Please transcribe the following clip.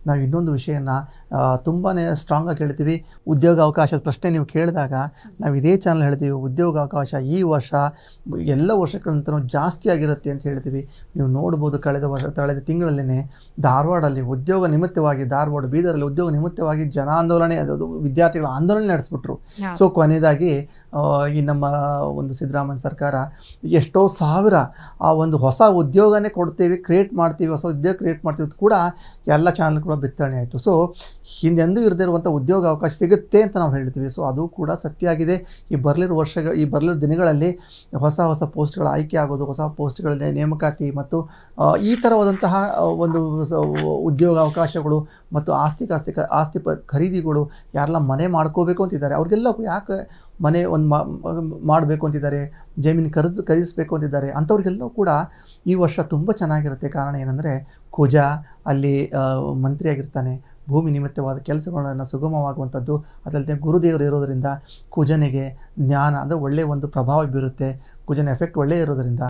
ನಾವು ಇನ್ನೊಂದು ವಿಷಯನ ತುಂಬಾ ಸ್ಟ್ರಾಂಗಾಗಿ ಹೇಳ್ತೀವಿ. ಉದ್ಯೋಗ ಅವಕಾಶದ ಪ್ರಶ್ನೆ ನೀವು ಕೇಳಿದಾಗ ನಾವು ಇದೇ ಚಾನಲ್ ಹೇಳ್ತೀವಿ, ಉದ್ಯೋಗಾವಕಾಶ ಈ ವರ್ಷ ಎಲ್ಲ ವರ್ಷಗಳಂತಲೂ ಜಾಸ್ತಿ ಆಗಿರುತ್ತೆ ಅಂತ ಹೇಳ್ತೀವಿ. ನೀವು ನೋಡ್ಬೋದು, ಕಳೆದ ತಿಂಗಳಲ್ಲೇ ಧಾರವಾಡಲ್ಲಿ ಉದ್ಯೋಗ ನಿಮಿತ್ತವಾಗಿ, ಧಾರವಾಡ ಬೀದರಲ್ಲಿ ಉದ್ಯೋಗ ನಿಮಿತ್ತವಾಗಿ ಜನಾಂದೋಲನೆ, ಅದು ವಿದ್ಯಾರ್ಥಿಗಳ ಆಂದೋಲನೆ ನಡೆಸ್ಬಿಟ್ರು. ಸೊ ಕೊನೆಯದಾಗಿ ಈ ನಮ್ಮ ಒಂದು ಸಿದ್ದರಾಮಯ್ಯ ಸರ್ಕಾರ ಎಷ್ಟೋ ಸಾವಿರ ಆ ಒಂದು ಹೊಸ ಉದ್ಯೋಗನೇ ಕೊಡ್ತೀವಿ, ಕ್ರಿಯೇಟ್ ಮಾಡ್ತೀವಿ, ಹೊಸ ಉದ್ಯೋಗ ಕ್ರಿಯೇಟ್ ಮಾಡ್ತೀವಿ ಕೂಡ ಎಲ್ಲ ಚಾನಲ್ ಕೂಡ ಬಿತ್ತನೆ ಆಯಿತು. ಸೊ ಹಿಂದೆಂದೂ ಇರದಿರುವಂಥ ಉದ್ಯೋಗ ಅವಕಾಶ ಸಿಗುತ್ತೆ ಅಂತ ನಾವು ಹೇಳ್ತೀವಿ. ಸೊ ಅದು ಕೂಡ ಸತ್ಯ ಆಗಿದೆ. ಈ ಬರಲಿರೋ ದಿನಗಳಲ್ಲಿ ಹೊಸ ಪೋಸ್ಟ್ಗಳ ಆಯ್ಕೆ ಆಗೋದು, ಹೊಸ ಪೋಸ್ಟ್ಗಳ ನೇಮಕಾತಿ ಮತ್ತು ಈ ಥರವಾದಂತಹ ಒಂದು ಉದ್ಯೋಗ ಅವಕಾಶಗಳು ಮತ್ತು ಆಸ್ತಿ ಖರೀದಿಗಳು, ಯಾರೆಲ್ಲ ಮನೆ ಮಾಡ್ಕೋಬೇಕು ಅಂತಿದ್ದಾರೆ ಅವ್ರಿಗೆಲ್ಲ ಯಾಕೆ ಮನೆ ಒಂದು ಮಾಡಬೇಕು ಅಂತಿದ್ದಾರೆ, ಜಮೀನು ಖರೀದಿಸಬೇಕು ಅಂತಿದ್ದಾರೆ, ಅಂಥವ್ರಿಗೆಲ್ಲೂ ಕೂಡ ಈ ವರ್ಷ ತುಂಬ ಚೆನ್ನಾಗಿರುತ್ತೆ. ಕಾರಣ ಏನಂದರೆ ಕುಜ ಅಲ್ಲಿ ಮಂತ್ರಿಯಾಗಿರ್ತಾನೆ, ಭೂಮಿ ನಿಮಿತ್ತವಾದ ಕೆಲಸಗಳನ್ನು ಸುಗಮವಾಗುವಂಥದ್ದು. ಅದಲ್ಲದೆ ಗುರುದೇವರು ಇರೋದರಿಂದ ಕುಜನಿಗೆ ಜ್ಞಾನ ಅಂದರೆ ಒಳ್ಳೆಯ ಒಂದು ಪ್ರಭಾವ ಬೀರುತ್ತೆ. ಕುಜನ ಎಫೆಕ್ಟ್ ಒಳ್ಳೆಯ ಇರೋದರಿಂದ